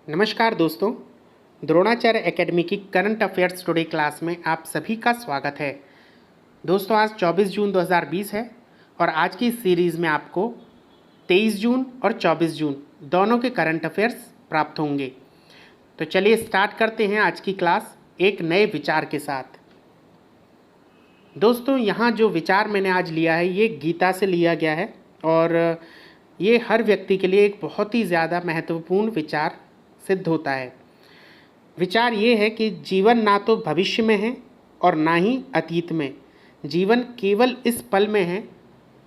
नमस्कार दोस्तों, द्रोणाचार्य एकेडमी की करंट अफेयर्स टुडे क्लास में आप सभी का स्वागत है। दोस्तों, आज 24 जून 2020 है और आज की इस सीरीज़ में आपको 23 जून और 24 जून दोनों के करंट अफेयर्स प्राप्त होंगे। तो चलिए स्टार्ट करते हैं आज की क्लास एक नए विचार के साथ। दोस्तों, यहाँ जो विचार मैंने आज लिया है ये गीता से लिया गया है और ये हर व्यक्ति के लिए एक बहुत ही ज़्यादा महत्वपूर्ण विचार सिद्ध होता है। विचार ये है कि जीवन ना तो भविष्य में है और ना ही अतीत में। जीवन केवल इस पल में है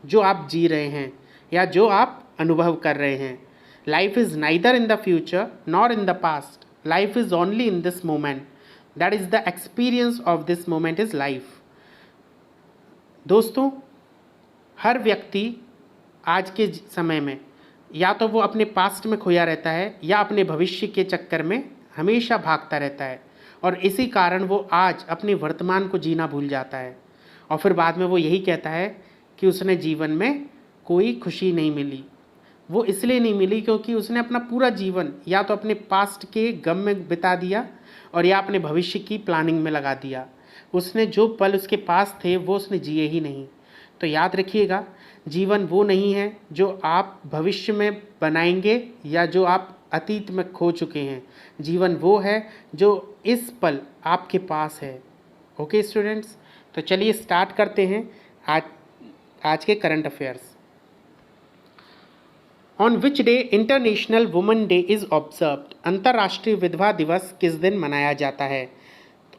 जो आप जी रहे हैं या जो आप अनुभव कर रहे हैं। Life is neither in the future nor in the past, life is only in this moment, that is the experience of this moment is life. दोस्तों, हर व्यक्ति आज के समय में या तो वो अपने पास्ट में खोया रहता है या अपने भविष्य के चक्कर में हमेशा भागता रहता है और इसी कारण वो आज अपने वर्तमान को जीना भूल जाता है और फिर बाद में वो यही कहता है कि उसने जीवन में कोई खुशी नहीं मिली। वो इसलिए नहीं मिली क्योंकि उसने अपना पूरा जीवन या तो अपने पास्ट के गम में बिता दिया और या अपने भविष्य की प्लानिंग में लगा दिया। उसने जो पल उसके पास थे वो उसने जिए ही नहीं। तो याद रखिएगा, जीवन वो नहीं है जो आप भविष्य में बनाएंगे या जो आप अतीत में खो चुके हैं। जीवन वो है जो इस पल आपके पास है। ओके स्टूडेंट्स, तो चलिए स्टार्ट करते हैं आज के current affairs. On which day international women day is observed? अंतर्राष्ट्रीय विधवा दिवस किस दिन मनाया जाता है?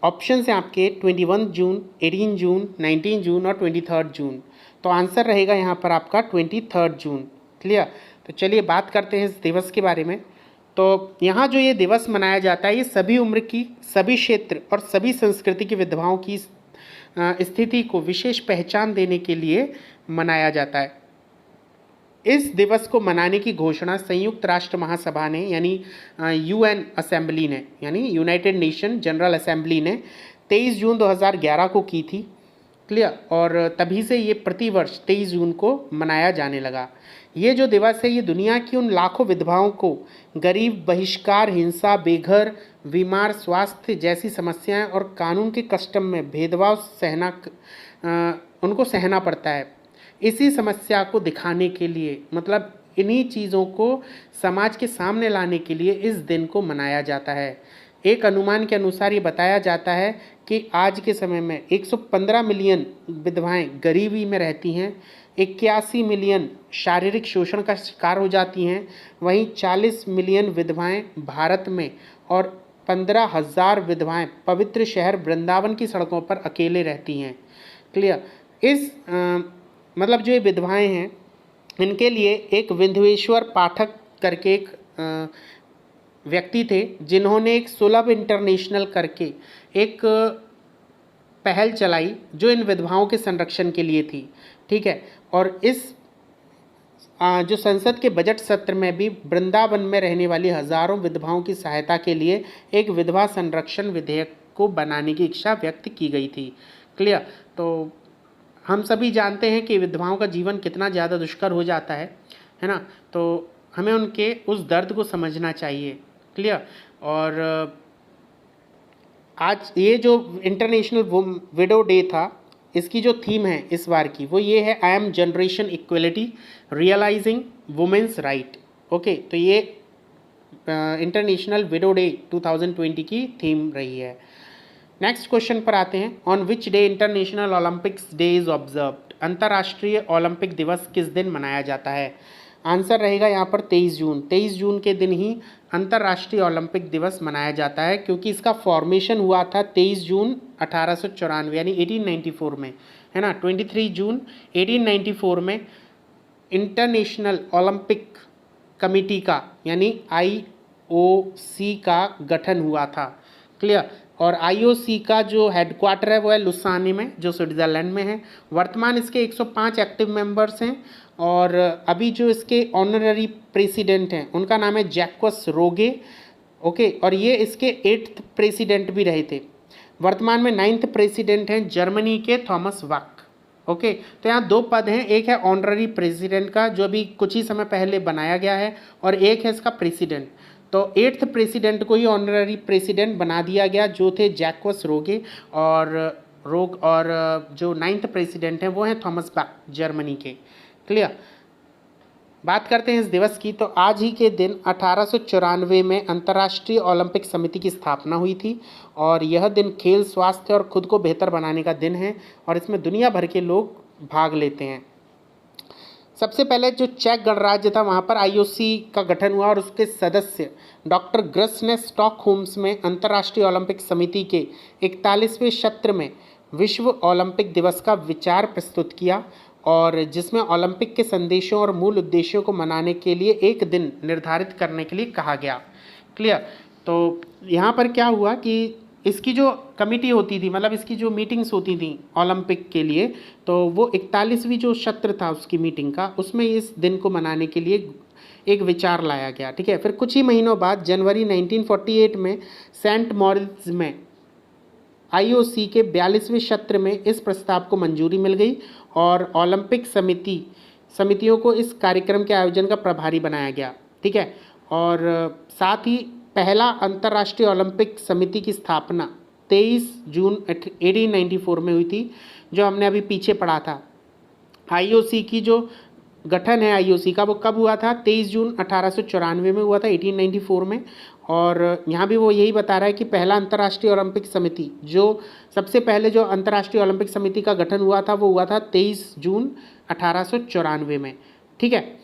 ऑप्शन हैं आपके 21 जून, 18 जून, 19 जून और 23 जून। तो आंसर रहेगा यहाँ पर आपका 23 जून। क्लियर? तो चलिए बात करते हैं इस दिवस के बारे में। तो यहाँ जो ये दिवस मनाया जाता है ये सभी उम्र की, सभी क्षेत्र और सभी संस्कृति की विधवाओं की स्थिति को विशेष पहचान देने के लिए मनाया जाता है। इस दिवस को मनाने की घोषणा संयुक्त राष्ट्र महासभा ने यानी यूएन असेंबली ने यानी यूनाइटेड नेशन जनरल असेंबली ने 23 जून 2011 को की थी। क्लियर? और तभी से ये प्रतिवर्ष 23 जून को मनाया जाने लगा। ये जो दिवस है ये दुनिया की उन लाखों विधवाओं को गरीब, बहिष्कार, हिंसा, बेघर, बीमार, स्वास्थ्य जैसी समस्याएं और कानून के कस्टम में भेदभाव उनको सहना पड़ता है। इसी समस्या को दिखाने के लिए, मतलब इन्हीं चीज़ों को समाज के सामने लाने के लिए इस दिन को मनाया जाता है। एक अनुमान के अनुसार ये बताया जाता है कि आज के समय में 115 मिलियन विधवाएं गरीबी में रहती हैं, 81 मिलियन शारीरिक शोषण का शिकार हो जाती हैं, वहीं 40 मिलियन विधवाएं भारत में और 15,000 विधवाएं पवित्र शहर वृंदावन की सड़कों पर अकेले रहती हैं। क्लियर? मतलब जो ये विधवाएं हैं इनके लिए एक विंध्येश्वर पाठक करके एक व्यक्ति थे जिन्होंने एक सुलभ इंटरनेशनल करके एक पहल चलाई जो इन विधवाओं के संरक्षण के लिए थी। ठीक है? और इस जो संसद के बजट सत्र में भी वृंदावन में रहने वाली हजारों विधवाओं की सहायता के लिए एक विधवा संरक्षण विधेयक को बनाने की इच्छा व्यक्त की गई थी। क्लियर? तो हम सभी जानते हैं कि विधवाओं का जीवन कितना ज़्यादा दुष्कर हो जाता है ना? तो हमें उनके उस दर्द को समझना चाहिए। क्लियर? और आज ये जो इंटरनेशनल विडो डे था, इसकी जो थीम है इस बार की वो ये है, I am generation equality realizing women's right. Okay, तो ये इंटरनेशनल विडो डे 2020 की थीम रही है। नेक्स्ट क्वेश्चन पर आते हैं। On which day international Olympics day is observed? अंतर्राष्ट्रीय ओलंपिक दिवस किस दिन मनाया जाता है? आंसर रहेगा यहाँ पर 23 जून। 23 जून के दिन ही अंतर्राष्ट्रीय ओलंपिक दिवस मनाया जाता है क्योंकि इसका फॉर्मेशन हुआ था 23 जून 1894 यानी 1894 में, है ना? 23 जून 1894 में इंटरनेशनल ओलंपिक कमेटी का यानी IOC का गठन हुआ था। क्लियर? और IOC का जो हेडक्वार्टर है वो है लुसाने में जो स्विट्ज़रलैंड में है। वर्तमान इसके 105 एक्टिव मेंबर्स हैं और अभी जो इसके ऑनररी प्रेसिडेंट हैं उनका नाम है जैक्वस रोगे। ओके, और ये इसके 8th प्रेसिडेंट भी रहे थे। वर्तमान में 9th प्रेसिडेंट हैं जर्मनी के थॉमस वाक। ओके, तो यहाँ 2 पद हैं, एक है ऑनररी प्रेसिडेंट का जो अभी कुछ ही समय पहले बनाया गया है और एक है इसका प्रेसिडेंट। तो 8th प्रेसिडेंट को ही ऑनररी प्रेसिडेंट बना दिया गया, जो थे जैक्वस रोगे, और जो 9th प्रेसिडेंट हैं वो हैं थॉमस बक, जर्मनी के। क्लियर। बात करते हैं इस दिवस की। तो आज ही के दिन 1894 में अंतर्राष्ट्रीय ओलंपिक समिति की स्थापना हुई थी, और यह दिन खेल, स्वास्थ्य और खुद को बेहतर बनाने का दिन है, और इसमें दुनिया भर के लोग भाग लेते हैं। सबसे पहले जो चेक गणराज्य था वहाँ पर आईओसी का गठन हुआ, और उसके सदस्य डॉक्टर ग्रस ने स्टॉकहोम्स में अंतर्राष्ट्रीय ओलंपिक समिति के 41वें सत्र में विश्व ओलंपिक दिवस का विचार प्रस्तुत किया, और जिसमें ओलंपिक के संदेशों और मूल उद्देश्यों को मनाने के लिए एक दिन निर्धारित करने के लिए कहा गया। क्लियर। तो यहाँ पर क्या हुआ कि इसकी जो कमेटी होती थी, मतलब इसकी जो मीटिंग्स होती थी ओलंपिक के लिए, तो वो 41वीं जो सत्र था उसकी मीटिंग का, उसमें इस दिन को मनाने के लिए एक विचार लाया गया। ठीक है। फिर कुछ ही महीनों बाद जनवरी 1948 में सेंट मॉरिस में आईओसी के 42वें सत्र में इस प्रस्ताव को मंजूरी मिल गई, और ओलंपिक समितियों को इस कार्यक्रम के आयोजन का प्रभारी बनाया गया। ठीक है। और साथ ही पहला अंतर्राष्ट्रीय ओलंपिक समिति की स्थापना 23 जून 1894 में हुई थी, जो हमने अभी पीछे पढ़ा था। आईओसी की जो गठन है आईओसी का, वो कब हुआ था? 23 जून 1894 में हुआ था, 1894 में। और यहाँ भी वो यही बता रहा है कि पहला अंतर्राष्ट्रीय ओलंपिक समिति, जो सबसे पहले जो अंतर्राष्ट्रीय ओलंपिक समिति का गठन हुआ था वो हुआ था 23 जून 1894 में। ठीक है।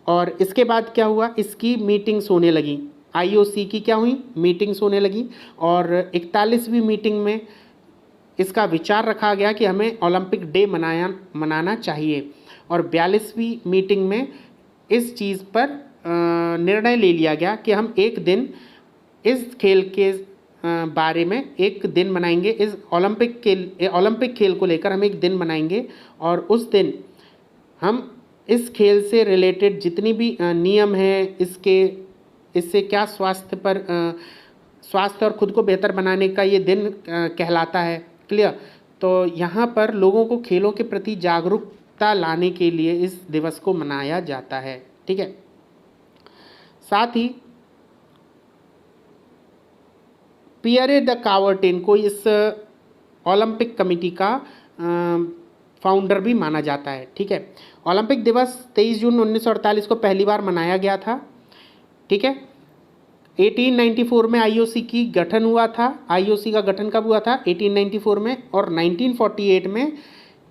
और इसके बाद क्या हुआ? इसकी मीटिंग्स होने लगी, आईओसी की क्या हुई? मीटिंग्स होने लगी, और 41वीं मीटिंग में इसका विचार रखा गया कि हमें ओलंपिक डे मनाना चाहिए, और 42वीं मीटिंग में इस चीज़ पर निर्णय ले लिया गया कि हम एक दिन इस खेल के बारे में एक दिन मनाएंगे, इस ओलंपिक खेल को लेकर हम एक दिन मनाएंगे, और उस दिन हम इस खेल से रिलेटेड जितनी भी नियम हैं, इससे क्या स्वास्थ्य और खुद को बेहतर बनाने का ये दिन कहलाता है। क्लियर। तो यहाँ पर लोगों को खेलों के प्रति जागरूकता लाने के लिए इस दिवस को मनाया जाता है। ठीक है। साथ ही पियरे द कावर्टेन को इस ओलंपिक कमेटी का फाउंडर भी माना जाता है। ठीक है। ओलंपिक दिवस 23 जून 1948 को पहली बार मनाया गया था। ठीक है। 1894 में आईओसी की गठन हुआ था। आईओसी का गठन कब हुआ था? 1894 में। और 1948 में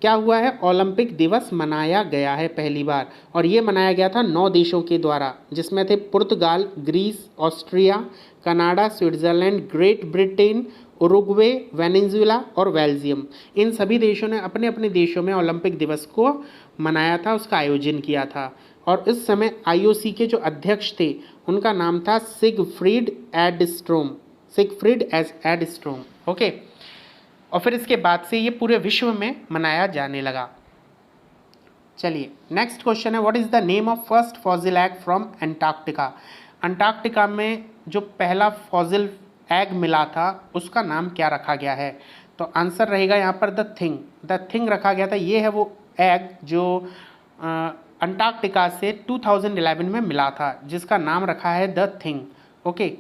क्या हुआ है? ओलंपिक दिवस मनाया गया है पहली बार, और ये मनाया गया था 9 देशों के द्वारा, जिसमें थे पुर्तगाल, Greece, Austria, Canada, Switzerland, Great Britain, Uruguay, Venezuela और बेल्जियम। इन सभी देशों ने अपने अपने देशों में ओलंपिक दिवस को मनाया था, उसका आयोजन किया था। और इस समय आईओसी के जो अध्यक्ष थे उनका नाम था सिगफ्रीड एडस्ट्रोम। ओके। और फिर इसके बाद से ये पूरे विश्व में मनाया जाने लगा। चलिए नेक्स्ट क्वेश्चन है, what is the name of first fossil egg from Antarctica? Antarctica में जो पहला फॉसिल एग मिला था उसका नाम क्या रखा गया है? तो आंसर रहेगा यहाँ पर द थिंग रखा गया था। ये है वो एग जो अंटार्कटिका से 2011 में मिला था, जिसका नाम रखा है द थिंग। ओके।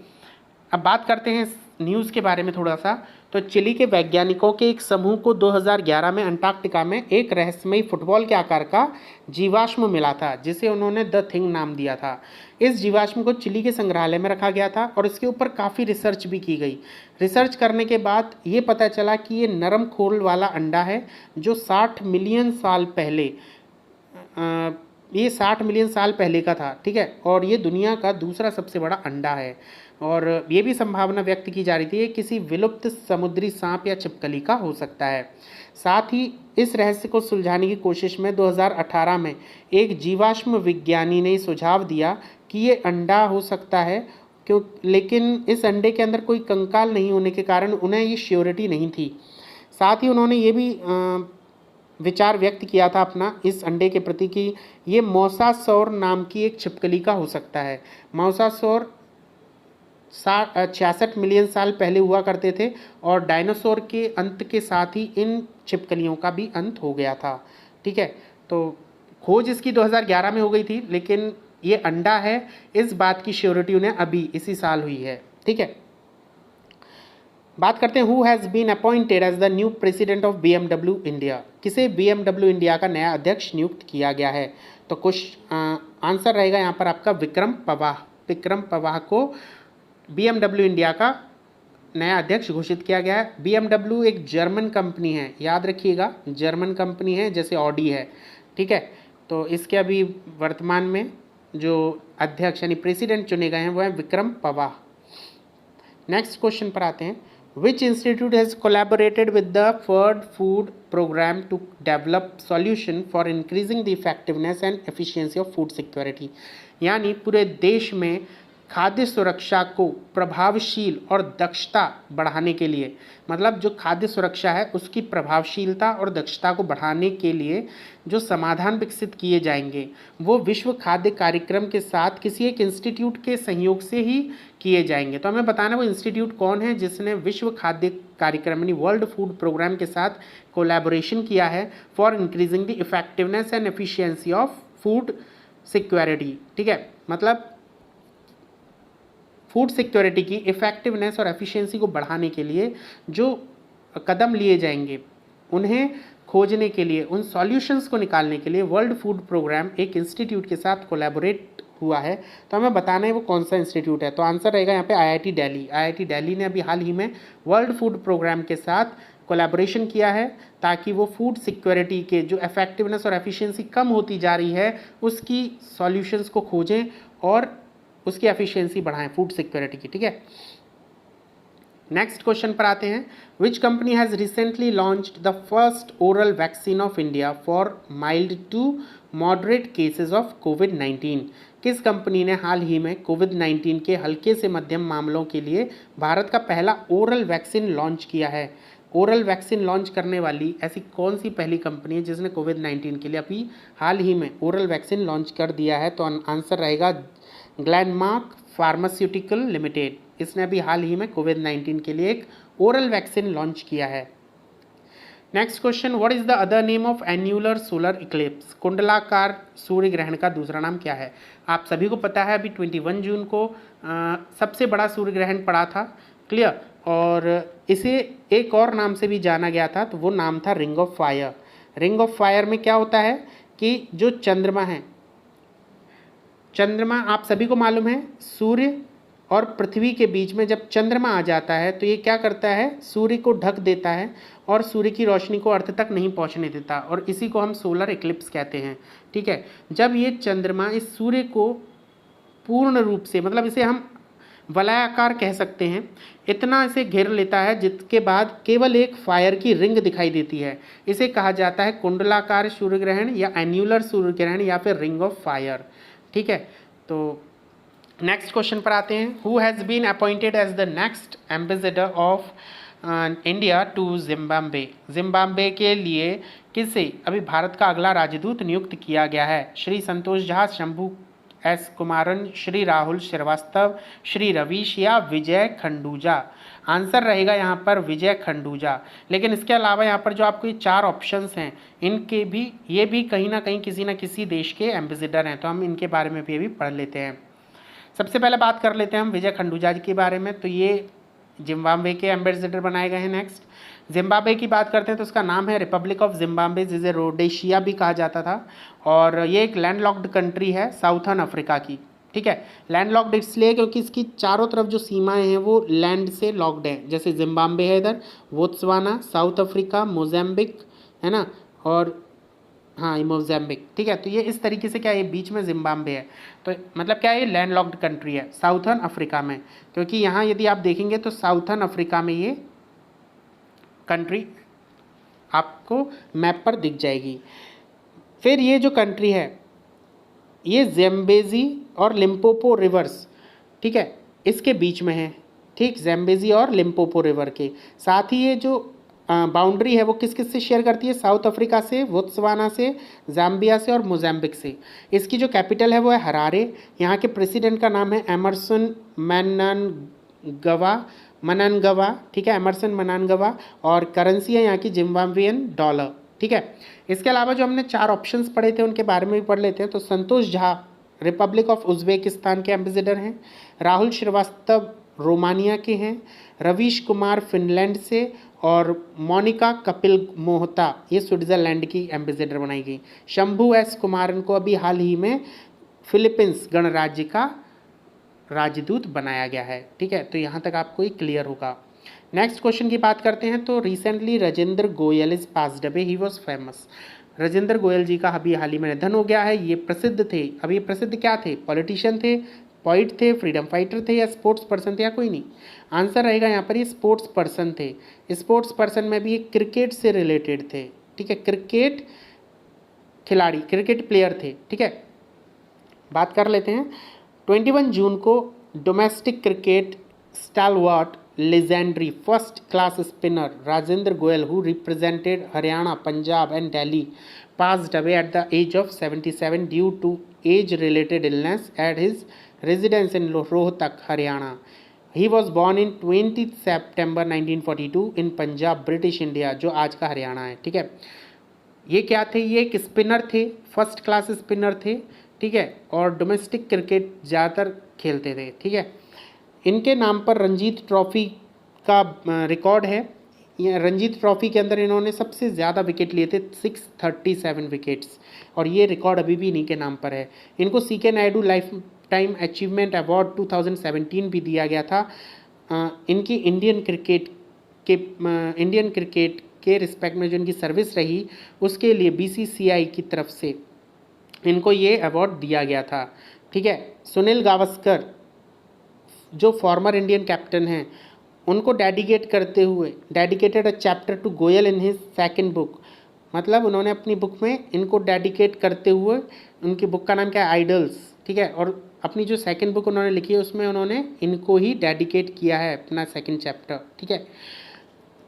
अब बात करते हैं न्यूज़ के बारे में थोड़ा सा। तो चिली के वैज्ञानिकों के एक समूह को 2011 में अंटार्कटिका में एक रहस्यमयी फुटबॉल के आकार का जीवाश्म मिला था, जिसे उन्होंने द थिंग नाम दिया था। इस जीवाश्म को चिली के संग्रहालय में रखा गया था, और इसके ऊपर काफ़ी रिसर्च भी की गई। रिसर्च करने के बाद ये पता चला कि ये नरम खोल वाला अंडा है, जो 60 मिलियन साल पहले ये 60 मिलियन साल पहले का था। ठीक है। और ये दुनिया का दूसरा सबसे बड़ा अंडा है, और ये भी संभावना व्यक्त की जा रही थी कि किसी विलुप्त समुद्री सांप या छिपकली का हो सकता है। साथ ही इस रहस्य को सुलझाने की कोशिश में 2018 में एक जीवाश्म विज्ञानी ने सुझाव दिया कि ये अंडा हो सकता है, लेकिन इस अंडे के अंदर कोई कंकाल नहीं होने के कारण उन्हें ये श्योरिटी नहीं थी। साथ ही उन्होंने ये भी विचार व्यक्त किया था अपना इस अंडे के प्रति कि ये मोसासौर नाम की एक छिपकली का हो सकता है। मोसासौर 66 मिलियन साल पहले हुआ करते थे, और डायनासोर के अंत के साथ ही इन छिपकलियों का भी अंत हो गया था। ठीक है। तो खोज इसकी 2011 में हो गई थी, लेकिन ये अंडा है, इस बात की श्योरिटी उन्हें अभी इसी साल हुई है। ठीक है, बात करते हैं who has been appointed as the new president of BMW India. किसे BMW इंडिया का नया अध्यक्ष नियुक्त किया गया है? तो कुछ आंसर रहेगा यहाँ पर आपका विक्रम पवाह। विक्रम पवाह को BMW इंडिया का नया अध्यक्ष घोषित किया गया है। BMW एक जर्मन कंपनी है, याद रखिएगा, जर्मन कंपनी है, जैसे ऑडी है। ठीक है, तो इसके अभी वर्तमान में जो अध्यक्ष यानी प्रेसिडेंट चुने गए हैं वो हैं विक्रम पवाह। नेक्स्ट क्वेश्चन पर आते हैं, which institute has collaborated with the world food programme to develop solution for increasing the effectiveness and efficiency of food security. यानी पूरे देश में खाद्य सुरक्षा को प्रभावशील और दक्षता बढ़ाने के लिए, मतलब जो खाद्य सुरक्षा है उसकी प्रभावशीलता और दक्षता को बढ़ाने के लिए जो समाधान विकसित किए जाएंगे वो विश्व खाद्य कार्यक्रम के साथ किसी एक इंस्टीट्यूट के सहयोग से ही किए जाएंगे। तो हमें बताना वो इंस्टीट्यूट कौन है जिसने विश्व खाद्य कार्यक्रम यानी वर्ल्ड फूड प्रोग्राम के साथ कोलैबोरेशन किया है for increasing the effectiveness and efficiency of food security. ठीक है, मतलब फूड सिक्योरिटी की इफ़ेक्टिवनेस और एफिशिएंसी को बढ़ाने के लिए जो कदम लिए जाएंगे उन्हें खोजने के लिए, उन सॉल्यूशंस को निकालने के लिए वर्ल्ड फूड प्रोग्राम एक इंस्टीट्यूट के साथ कोलैबोरेट हुआ है। तो हमें बताना है वो कौन सा इंस्टीट्यूट है। तो आंसर रहेगा यहाँ पे IIT दिल्ली। IIT दिल्ली ने अभी हाल ही में वर्ल्ड फूड प्रोग्राम के साथ कोलैबोरेशन किया है ताकि वो फूड सिक्योरिटी के जो इफेक्टिवनेस और एफिशिएंसी कम होती जा रही है उसकी सॉल्यूशंस को खोजें और उसकी एफिशिएंसी बढ़ाएं फूड सिक्योरिटी की। ठीक है, नेक्स्ट क्वेश्चन पर आते हैं, which company has recently launched the first oral vaccine of India for mild to moderate cases of कोविड-19। किस कंपनी ने हाल ही में कोविड-19 के हल्के से मध्यम मामलों के लिए भारत का पहला ओरल वैक्सीन लॉन्च किया है? ओरल वैक्सीन लॉन्च करने वाली ऐसी कौन सी पहली कंपनी है जिसने कोविड-19 के लिए अभी हाल ही में ओरल वैक्सीन लॉन्च कर दिया है? तो आंसर रहेगा ग्लेनमार्क फार्मास्यूटिकल लिमिटेड। इसने अभी हाल ही में कोविड-19 के लिए एक ओरल वैक्सीन लॉन्च किया है। Next question, what is the other name of annular solar Eclipse? कुंडलाकार सूर्य ग्रहण का दूसरा नाम क्या है? आप सभी को पता है अभी 21 जून को सबसे बड़ा सूर्य ग्रहण पड़ा था, क्लियर, और इसे एक और नाम से भी जाना गया था, तो वो नाम था ring of fire. Ring of fire में क्या होता है कि जो चंद्रमा है, चंद्रमा आप सभी को मालूम है सूर्य और पृथ्वी के बीच में जब चंद्रमा आ जाता है तो ये क्या करता है, सूर्य को ढक देता है और सूर्य की रोशनी को अर्थ तक नहीं पहुंचने देता, और इसी को हम सोलर इक्लिप्स कहते हैं। ठीक है, जब ये चंद्रमा इस सूर्य को पूर्ण रूप से, मतलब इसे हम वलयाकार कह सकते हैं, इतना इसे घेर लेता है जिसके बाद केवल एक फायर की रिंग दिखाई देती है, इसे कहा जाता है कुंडलाकार सूर्य ग्रहण या एन्यूलर सूर्य ग्रहण या फिर रिंग ऑफ फायर। ठीक है, तो नेक्स्ट क्वेश्चन पर आते हैं, who has been appointed as the next ambassador of India to Zimbabwe? Zimbabwe के लिए किसे अभी भारत का अगला राजदूत नियुक्त किया गया है? श्री संतोष झा, शंभू एस कुमारन, श्री राहुल श्रीवास्तव, श्री रवीश या विजय खंडूजा? आंसर रहेगा यहाँ पर विजय खंडूजा। लेकिन इसके अलावा यहाँ पर जो आपको ये 4 ऑप्शंस हैं इनके भी, ये भी कहीं ना कहीं किसी न किसी देश के एम्बेसडर हैं, तो हम इनके बारे में भी पढ़ लेते हैं। सबसे पहले बात कर लेते हैं हम विजय खंडूजा जी के बारे में, तो ये जिम्बाब्वे के एम्बेसडर बनाए गए हैं। नेक्स्ट जिम्बाब्वे की बात करते हैं तो उसका नाम है रिपब्लिक ऑफ जिम्बाब्वे, जिसे रोडेशिया भी कहा जाता था, और ये एक लैंडलॉक्ड कंट्री है साउथर्न अफ्रीका की। ठीक है, लैंडलॉक्ड इसलिए क्योंकि इसकी चारों तरफ जो सीमाएं हैं वो लैंड से लॉक्ड हैं, जैसे जिम्बाब्वे है इधर, बोत्सवाना, साउथ अफ्रीका, मोज़ेम्बिक है ना, और हाँ ये मोज़ेम्बिक। ठीक है, तो ये इस तरीके से क्या है, ये बीच में जिम्बाब्वे है, तो मतलब क्या है, ये लैंडलॉक्ड कंट्री है साउथर्न अफ्रीका में, क्योंकि यहाँ यदि आप देखेंगे तो साउथर्न अफ्रीका में ये कंट्री आपको मैप पर दिख जाएगी। फिर ये जो कंट्री है ये ज़ैम्बेज़ी और लिम्पोपो रिवर्स, ठीक है, इसके बीच में है। ठीक, ज़ैम्बेज़ी और लिम्पोपो रिवर के साथ ही ये जो बाउंड्री है वो किस किस से शेयर करती है, साउथ अफ्रीका से, बोत्सवाना से, ज़ाम्बिया से और मोज़ेम्बिक से। इसकी जो कैपिटल है वो है हरारे। यहाँ के प्रेसिडेंट का नाम है एमरसन मननगवा, ठीक है, एमरसन मननगवा, और करेंसी है यहाँ की जिम्बाब्वियन डॉलर। ठीक है, इसके अलावा जो हमने 4 ऑप्शंस पढ़े थे उनके बारे में भी पढ़ लेते हैं। तो Santosh Jha Republic of Uzbekistan के एम्बेसडर हैं। राहुल श्रीवास्तव रोमानिया के हैं। रवीश कुमार फिनलैंड से और मोनिका कपिल मोहता ये स्विट्ज़रलैंड की एम्बेसडर बनाई गई। शंभू एस कुमारन को अभी हाल ही में फिलीपींस गणराज्य का राजदूत बनाया गया है। ठीक है, तो यहाँ तक आपको ये क्लियर होगा। नेक्स्ट क्वेश्चन की बात करते हैं तो recently Rajendra Goyal is passed away, he was famous. Rajendra Goyal ji का अभी हाल ही में निधन हो गया है। ये प्रसिद्ध थे। अब ये प्रसिद्ध क्या थे? पॉलिटिशियन थे, पोइट थे, फ्रीडम फाइटर थे, या स्पोर्ट्स पर्सन थे, या कोई नहीं? आंसर रहेगा यहाँ पर ये स्पोर्ट्स पर्सन थे। स्पोर्ट्स पर्सन में भी ये क्रिकेट से रिलेटेड थे। ठीक है, क्रिकेट खिलाड़ी, क्रिकेट प्लेयर थे। ठीक है, बात कर लेते हैं। 21 जून को domestic cricket stalwart legendary first class spinner Rajendra Goyal who represented Haryana, Punjab and Delhi passed away at the age of 77 due to age-related illness at his residence in Rohtak, Haryana. He was born in 20 September 1942 in Punjab, British India, जो आज का हरियाणा है। ठीक है, ये क्या थे? ये एक स्पिनर थे, फर्स्ट क्लास स्पिनर थे। ठीक है, और डोमेस्टिक क्रिकेट ज़्यादातर खेलते थे। ठीक है, इनके नाम पर रणजीत ट्रॉफी का रिकॉर्ड है। ये रणजीत ट्रॉफी के अंदर इन्होंने सबसे ज़्यादा विकेट लिए थे, 637 विकेट्स, और ये रिकॉर्ड अभी भी इन्हीं के नाम पर है। इनको C K Nayudu lifetime achievement award 2017 भी दिया गया था। इनकी इंडियन क्रिकेट के रिस्पेक्ट में जो इनकी सर्विस रही उसके लिए बीसीसीआई की तरफ से इनको ये अवार्ड दिया गया था। ठीक है, सुनील गावस्कर जो फॉर्मर इंडियन कैप्टन हैं उनको dedicated a chapter two Goyal in his second book, मतलब उन्होंने अपनी बुक में इनको डेडिकेट करते हुए, उनकी बुक का नाम क्या है? आइडल्स। ठीक है, और अपनी जो सेकंड बुक उन्होंने लिखी है उसमें उन्होंने इनको ही डेडिकेट किया है अपना सेकंड चैप्टर। ठीक है,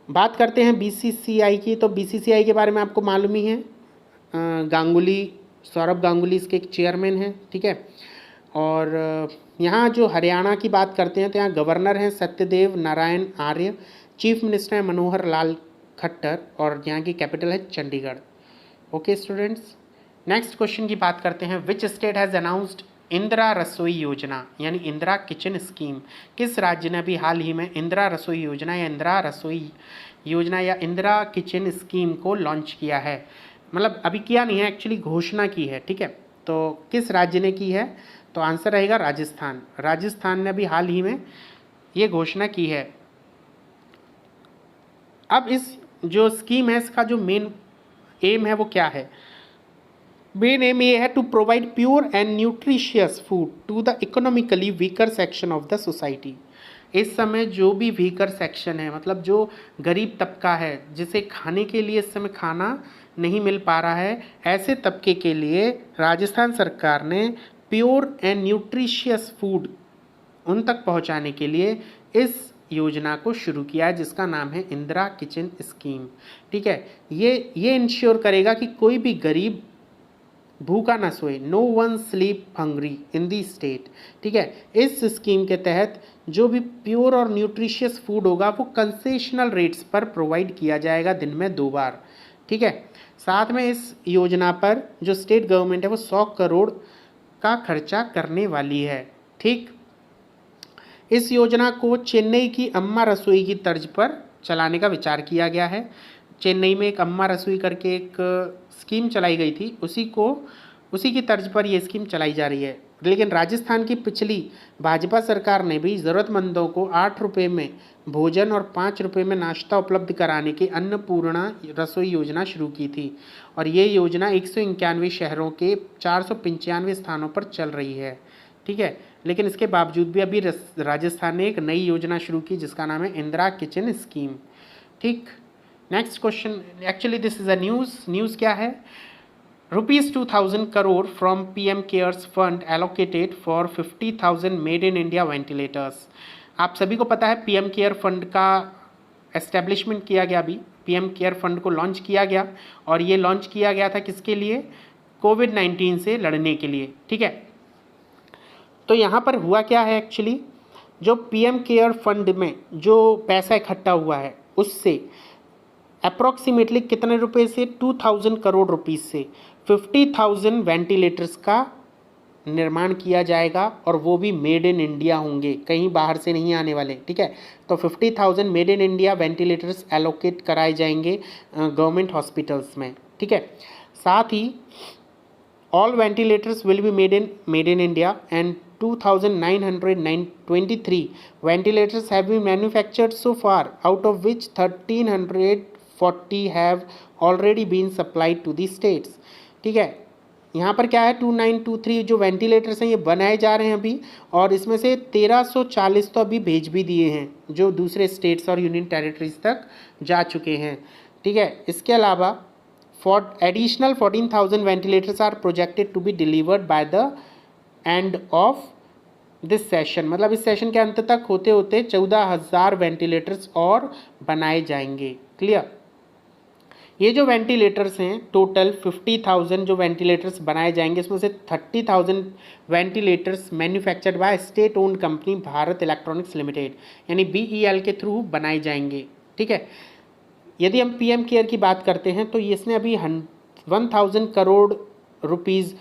बात करते हैं बीसीसीआई की। तो बीसीसीआई के बारे में आपको मालूम ही है, सौरभ गांगुली इसके एक चेयरमैन हैं। ठीक है, और यहाँ जो हरियाणा की बात करते हैं तो यहाँ गवर्नर हैं सत्यदेव नारायण आर्य, चीफ मिनिस्टर हैं मनोहर लाल खट्टर, और यहाँ की कैपिटल है Chandigarh. Okay students, next question की बात करते हैं। Which state has announced Indira रसोई योजना यानी इंदिरा किचन स्कीम? किस राज्य ने अभी हाल ही में इंदिरा रसोई योजना या इंदिरा किचन स्कीम को लॉन्च किया है? मतलब अभी किया नहीं है, एक्चुअली घोषणा की है। ठीक है, तो किस राज्य ने की है? तो आंसर रहेगा राजस्थान। राजस्थान ने अभी हाल ही में ये घोषणा की है। अब इस जो स्कीम है इसका जो मेन एम है वो क्या है? मेन एम ये है to provide pure and nutritious food to the economically weaker section of the society. इस समय जो भी वीकर सेक्शन है, मतलब जो गरीब तबका है जिसे खाने के लिए इस समय खाना नहीं मिल पा रहा है, ऐसे तबके के लिए राजस्थान सरकार ने प्योर एंड न्यूट्रिशियस फूड उन तक पहुंचाने के लिए इस योजना को शुरू किया है जिसका नाम है इंदिरा किचन स्कीम। ठीक है, ये इंश्योर करेगा कि कोई भी गरीब भूखा ना सोए, no one sleep hungry in the state. ठीक है, इस स्कीम के तहत जो भी प्योर और न्यूट्रिशियस फूड होगा वो कंसेशनल रेट्स पर प्रोवाइड किया जाएगा दिन में 2 बार। ठीक है, साथ में इस योजना पर जो स्टेट गवर्नमेंट है वो 100 करोड़ का खर्चा करने वाली है। ठीक, इस योजना को चेन्नई की अम्मा रसोई की तर्ज पर चलाने का विचार किया गया है। चेन्नई में एक अम्मा रसोई करके एक स्कीम चलाई गई थी, उसी की तर्ज पर ये स्कीम चलाई जा रही है। लेकिन राजस्थान की पिछली भाजपा सरकार ने भी ज़रूरतमंदों को 8 रुपये में भोजन और 5 रुपये में नाश्ता उपलब्ध कराने की अन्नपूर्णा रसोई योजना शुरू की थी, और ये योजना 191 शहरों के 495 स्थानों पर चल रही है। ठीक है, लेकिन इसके बावजूद भी अभी राजस्थान ने एक नई योजना शुरू की जिसका नाम है इंदिरा किचन स्कीम। ठीक, next question, actually this is a news क्या है? ₹2000 crore from PM cares fund allocated for 50,000 made in India ventilators. आप सभी को पता है PM केयर फंड का एस्टेब्लिशमेंट किया गया, अभी PM केयर फंड को लॉन्च किया गया, और ये लॉन्च किया गया था किसके लिए? कोविड-19 से लड़ने के लिए। ठीक है, तो यहाँ पर हुआ क्या है एक्चुअली, जो PM केयर फंड में जो पैसा इकट्ठा हुआ है उससे अप्रॉक्सीमेटली कितने रुपए से? 2000 करोड़ रुपीस से 50,000 वेंटिलेटर्स का निर्माण किया जाएगा और वो भी मेड इन इंडिया होंगे, कहीं बाहर से नहीं आने वाले, ठीक है। तो 50,000 made in India ventilators allocate कराए जाएंगे गवर्नमेंट हॉस्पिटल्स में, ठीक है। साथ ही all ventilators will be made in India, and 2,923 ventilators have been manufactured so far, out of which 1,340 have already been supplied to the states, ठीक है। यहाँ पर क्या है, 2,923 जो वेंटिलेटर्स हैं ये बनाए जा रहे हैं अभी, और इसमें से 1,340 तो अभी भेज भी दिए हैं जो दूसरे स्टेट्स और यूनियन टेरिटरीज तक जा चुके हैं, ठीक है। इसके अलावा additional 14,000 ventilators are projected to be delivered by the end of this session, मतलब इस सेशन के अंत तक होते होते 14,000 वेंटिलेटर्स और बनाए जाएंगे। क्लियर। ये जो वेंटिलेटर्स हैं टोटल 50,000 जो वेंटिलेटर्स बनाए जाएंगे, इसमें से 30,000 ventilators manufactured by state owned company Bharat electronics limited यानी BEL के थ्रू बनाए जाएंगे, ठीक है। यदि हम PM केयर की बात करते हैं तो इसने अभी 1,000 करोड़ रुपीज़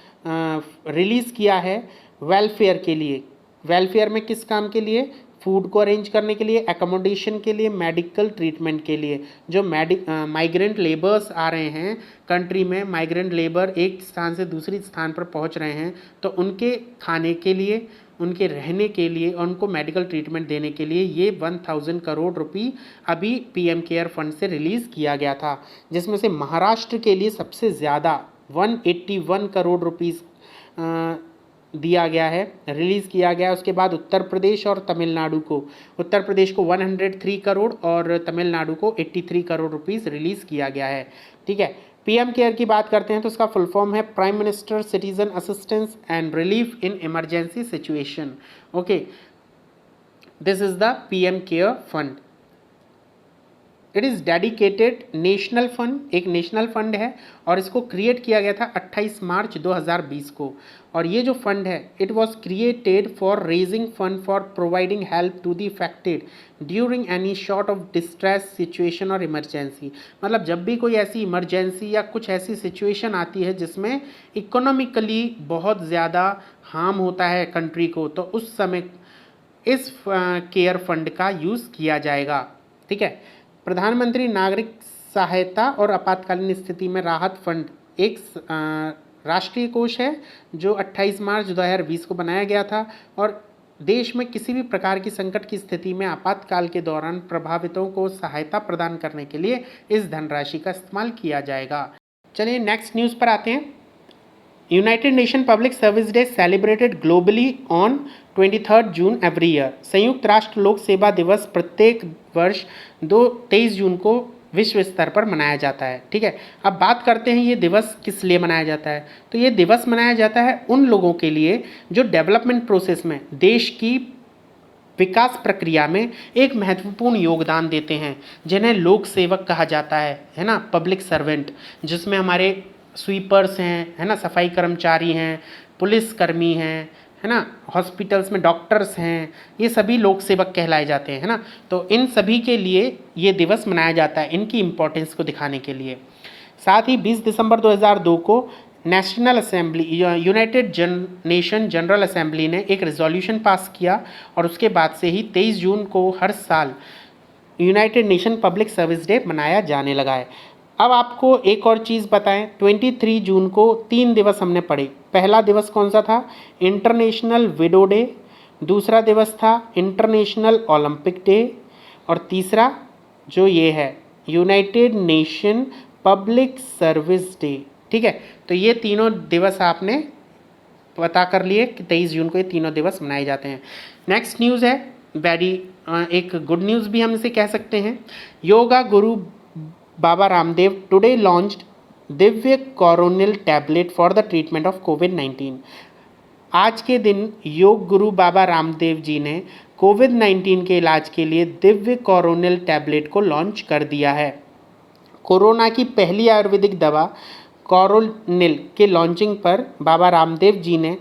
रिलीज़ किया है वेलफेयर के लिए। वेलफेयर में किस काम के लिए? फूड को अरेंज करने के लिए, एकोमोडेशन के लिए, मेडिकल ट्रीटमेंट के लिए। जो माइग्रेंट लेबर्स आ रहे हैं कंट्री में, माइग्रेंट लेबर एक स्थान से दूसरी स्थान पर पहुंच रहे हैं, तो उनके खाने के लिए, उनके रहने के लिए और उनको मेडिकल ट्रीटमेंट देने के लिए ये 1,000 करोड़ रुपये अभी PM केयर फंड से रिलीज़ किया गया था, जिसमें से महाराष्ट्र के लिए सबसे ज़्यादा 181 करोड़ रुपीज़ दिया गया है, रिलीज़ किया गया। उसके बाद उत्तर प्रदेश और तमिलनाडु को, उत्तर प्रदेश को 103 करोड़ और तमिलनाडु को 83 करोड़ रुपीज़ रिलीज़ किया गया है, ठीक है। PM केयर की बात करते हैं तो उसका फुल फॉर्म है prime minister citizen assistance and relief in emergency situation, okay. This is the PM care fund. It is dedicated national fund, एक नेशनल फंड है और इसको क्रिएट किया गया था 28 मार्च 2020 को। और ये जो फंड है it was created for raising fund for providing help to the affected during any sort of distress situation और इमरजेंसी। मतलब जब भी कोई ऐसी इमरजेंसी या कुछ ऐसी सिचुएशन आती है जिसमें इकोनॉमिकली बहुत ज़्यादा हार्म होता है कंट्री को, तो उस समय इस केयर फंड का यूज़ किया जाएगा, ठीक है। प्रधानमंत्री नागरिक सहायता और आपातकालीन स्थिति में राहत फंड एक राष्ट्रीय कोष है जो 28 मार्च 2020 को बनाया गया था और देश में किसी भी प्रकार की संकट की स्थिति में आपातकाल के दौरान प्रभावितों को सहायता प्रदान करने के लिए इस धनराशि का इस्तेमाल किया जाएगा। चलिए नेक्स्ट न्यूज़ पर आते हैं। United nation public service day celebrated globally on 23 June every year. संयुक्त राष्ट्र लोक सेवा दिवस प्रत्येक वर्ष 23 जून को विश्व स्तर पर मनाया जाता है, ठीक है। अब बात करते हैं ये दिवस किस लिए मनाया जाता है। तो ये दिवस मनाया जाता है उन लोगों के लिए जो डेवलपमेंट प्रोसेस में, देश की विकास प्रक्रिया में एक महत्वपूर्ण योगदान देते हैं, जिन्हें लोक सेवक कहा जाता है ना, पब्लिक सर्वेंट, जिसमें हमारे स्वीपर्स हैं, है ना, सफाई कर्मचारी हैं, पुलिसकर्मी हैं, है ना, हॉस्पिटल्स में डॉक्टर्स हैं, ये सभी लोक सेवक कहलाए जाते हैं, है ना। तो इन सभी के लिए ये दिवस मनाया जाता है, इनकी इम्पोर्टेंस को दिखाने के लिए। साथ ही 20 दिसंबर 2002 को national assembly, United nation general assembly ने एक रेजोल्यूशन पास किया और उसके बाद से ही 23 जून को हर साल United nation public service day मनाया जाने लगा है। अब आपको एक और चीज़ बताएं, 23 जून को 3 दिवस हमने पढ़े। पहला दिवस कौन सा था? International window day. दूसरा दिवस था इंटरनेशनल ओलंपिक डे। और तीसरा जो ये है United nation public service day, ठीक है। तो ये तीनों दिवस आपने पता कर लिए कि 23 जून को ये तीनों दिवस मनाए जाते हैं। नेक्स्ट न्यूज़ है वेरी एक गुड न्यूज़ भी हम इसे कह सकते हैं। योगा गुरु Baba Ramdev today launched Divya Coronil tablet for the treatment of कोविड-19। आज के दिन योग गुरु बाबा रामदेव जी ने कोविड-19 के इलाज के लिए दिव्य कोरोनिल टैबलेट को लॉन्च कर दिया है। कोरोना की पहली आयुर्वेदिक दवा कोरोनिल के लॉन्चिंग पर बाबा रामदेव जी ने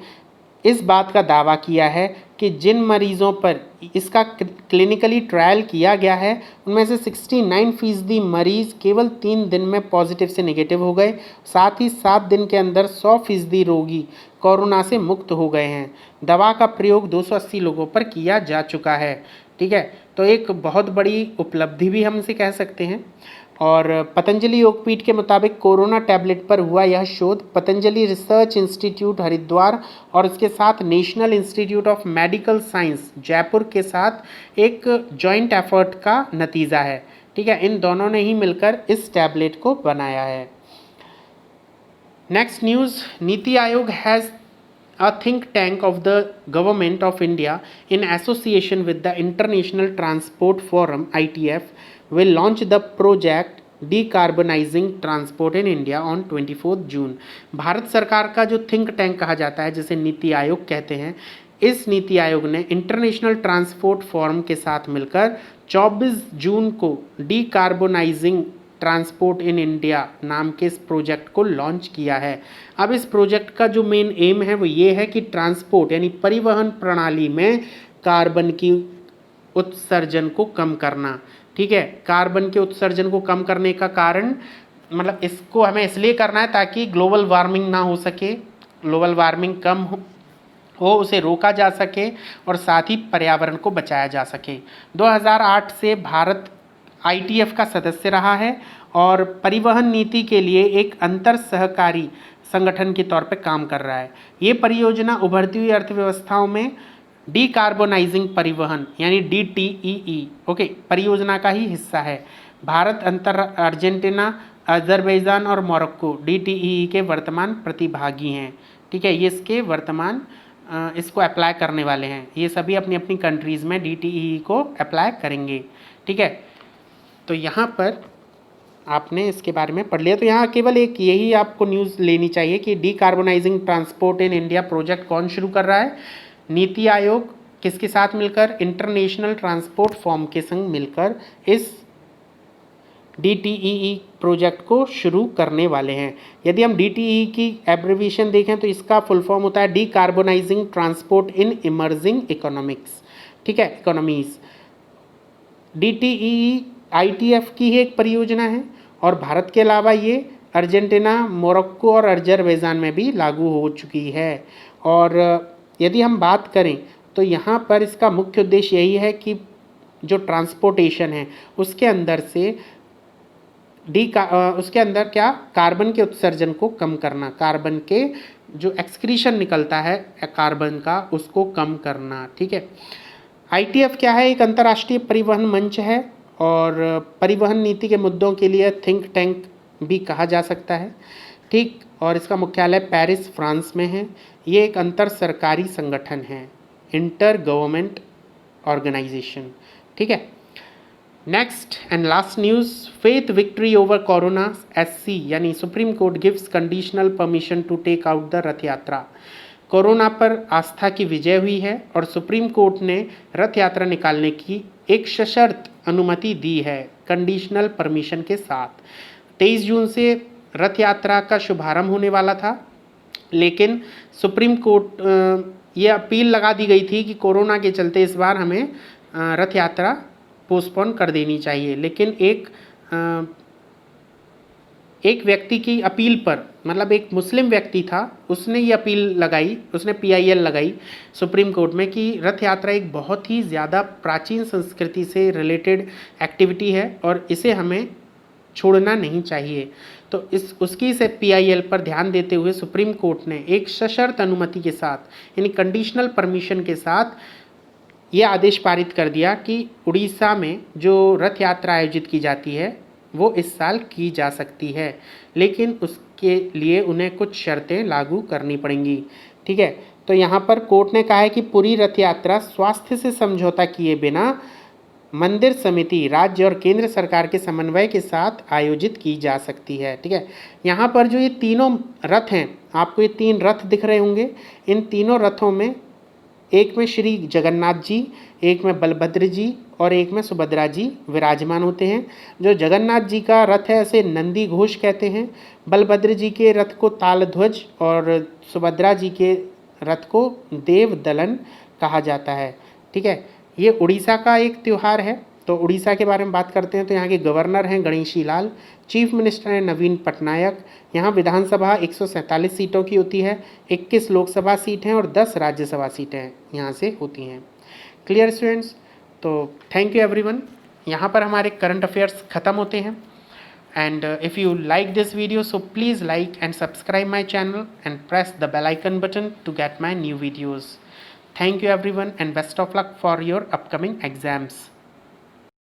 इस बात का दावा किया है कि जिन मरीज़ों पर इसका क्लिनिकली ट्रायल किया गया है उनमें से 69% मरीज़ केवल 3 दिन में पॉजिटिव से नेगेटिव हो गए। साथ ही 7 दिन के अंदर 100% रोगी कोरोना से मुक्त हो गए हैं। दवा का प्रयोग 280 लोगों पर किया जा चुका है। ठीक है, तो एक बहुत बड़ी उपलब्धि भी हम इसे कह सकते हैं। और पतंजलि योगपीठ के मुताबिक कोरोना टैबलेट पर हुआ यह शोध पतंजलि रिसर्च इंस्टीट्यूट हरिद्वार और इसके साथ national institute of medical science Jaipur के साथ एक जॉइंट एफर्ट का नतीजा है। ठीक है, इन दोनों ने ही मिलकर इस टैबलेट को बनाया है। Next news, NITI Aayog has a think tank of the government of India in association with the International Transport Forum ITF will launch the project Decarbonizing Transport in India on 24 जून। भारत सरकार का जो थिंक टैंक कहा जाता है, जिसे नीति आयोग कहते हैं, इस नीति आयोग ने इंटरनेशनल ट्रांसपोर्ट फोरम के साथ मिलकर 24 जून को डीकार्बोनाइजिंग ट्रांसपोर्ट इन इंडिया नाम के इस प्रोजेक्ट को लॉन्च किया है। अब इस प्रोजेक्ट का जो मेन एम है वो ये है कि ट्रांसपोर्ट यानी परिवहन प्रणाली में कार्बन की उत्सर्जन को कम करना। ठीक है, कार्बन के उत्सर्जन को कम करने का कारण मतलब इसको हमें इसलिए करना है ताकि ग्लोबल वार्मिंग ना हो सके, ग्लोबल वार्मिंग कम हो उसे रोका जा सके और साथ ही पर्यावरण को बचाया जा सके। 2008 से भारत ITF का सदस्य रहा है और परिवहन नीति के लिए एक अंतर सहकारी संगठन के तौर पर काम कर रहा है। ये परियोजना उभरती हुई अर्थव्यवस्थाओं में डीकार्बोनाइजिंग परिवहन यानी DTEE परियोजना का ही हिस्सा है। भारत, अर्जेंटीना, अजरबैजान और मोरक्को DTEE के वर्तमान प्रतिभागी हैं। ठीक है, ये इसके वर्तमान इसको अप्लाई करने वाले हैं। ये सभी अपनी अपनी कंट्रीज़ में DTEE को अप्लाई करेंगे। ठीक है, तो यहाँ पर आपने इसके बारे में पढ़ लिया। तो यहाँ केवल एक यही आपको न्यूज़ लेनी चाहिए कि decarbonising transport in India project कौन शुरू कर रहा है। नीति आयोग किसके साथ मिलकर, इंटरनेशनल ट्रांसपोर्ट फॉर्म के संग मिलकर इस DTEE प्रोजेक्ट को शुरू करने वाले हैं। यदि हम DTEE की एब्रिविएशन देखें तो इसका फुल फॉर्म होता है decarbonising transport in emerging economics. ठीक है, इकोनॉमीज़। DTEE ITF की ही एक परियोजना है और भारत के अलावा ये अर्जेंटीना, मोरक्को और अजरबैजान में भी लागू हो चुकी है। और यदि हम बात करें तो यहाँ पर इसका मुख्य उद्देश्य यही है कि जो ट्रांसपोर्टेशन है उसके अंदर से उसके अंदर क्या कार्बन के उत्सर्जन को कम करना, कार्बन के जो एक्सक्रीशन निकलता है कार्बन का उसको कम करना। ठीक है, ITF क्या है, एक अंतर्राष्ट्रीय परिवहन मंच है और परिवहन नीति के मुद्दों के लिए थिंक टैंक भी कहा जा सकता है। ठीक, और इसका मुख्यालय पेरिस, फ्रांस में है। ये एक अंतर सरकारी संगठन है, इंटर गवर्नमेंट ऑर्गेनाइजेशन। ठीक है, next and last news, faith victory over corona SC यानी supreme court gives conditional permission to take out the Rath Yatra. Corona पर आस्था की विजय हुई है और सुप्रीम कोर्ट ने रथ यात्रा निकालने की एक सशर्त अनुमति दी है, कंडीशनल परमिशन के साथ। 23 जून से रथ यात्रा का शुभारंभ होने वाला था, लेकिन सुप्रीम कोर्ट ये अपील लगा दी गई थी कि कोरोना के चलते इस बार हमें रथ यात्रा पोस्टपोन कर देनी चाहिए। लेकिन एक व्यक्ति की अपील पर, मतलब एक मुस्लिम व्यक्ति था, उसने ये अपील लगाई, उसने PIL लगाई सुप्रीम कोर्ट में कि रथ यात्रा एक बहुत ही ज़्यादा प्राचीन संस्कृति से रिलेटेड एक्टिविटी है और इसे हमें छोड़ना नहीं चाहिए। तो उसकी से PIL पर ध्यान देते हुए सुप्रीम कोर्ट ने एक सशर्त अनुमति के साथ यानी कंडीशनल परमिशन के साथ ये आदेश पारित कर दिया कि उड़ीसा में जो रथ यात्रा आयोजित की जाती है वो इस साल की जा सकती है, लेकिन उसके लिए उन्हें कुछ शर्तें लागू करनी पड़ेंगी। ठीक है, तो यहाँ पर कोर्ट ने कहा है कि पूरी रथ यात्रा स्वास्थ्य से समझौता किए बिना मंदिर समिति, राज्य और केंद्र सरकार के समन्वय के साथ आयोजित की जा सकती है। ठीक है, यहाँ पर जो ये तीनों रथ हैं, आपको ये 3 रथ दिख रहे होंगे। इन तीनों रथों में एक में श्री जगन्नाथ जी, एक में बलभद्र जी और एक में सुभद्रा जी विराजमान होते हैं। जो जगन्नाथ जी का रथ है उसे नंदी घोष कहते हैं, बलभद्र जी के रथ को तालध्वज और सुभद्रा जी के रथ को देव दलन कहा जाता है। ठीक है, ये उड़ीसा का एक त्यौहार है तो उड़ीसा के बारे में बात करते हैं तो यहाँ के गवर्नर हैं गणेशी लाल, चीफ मिनिस्टर हैं नवीन पटनायक। यहाँ विधानसभा 147 सीटों की होती है, 21 लोकसभा सीट हैं और 10 राज्यसभा सीटें यहाँ से होती हैं। Clear students? तो थैंक यू एवरीवन। यहाँ पर हमारे करंट अफेयर्स ख़त्म होते हैं। And if you like this video, so please like and subscribe my channel and press the bell icon button to get my new videos. Thank you everyone and best of luck for your upcoming exams.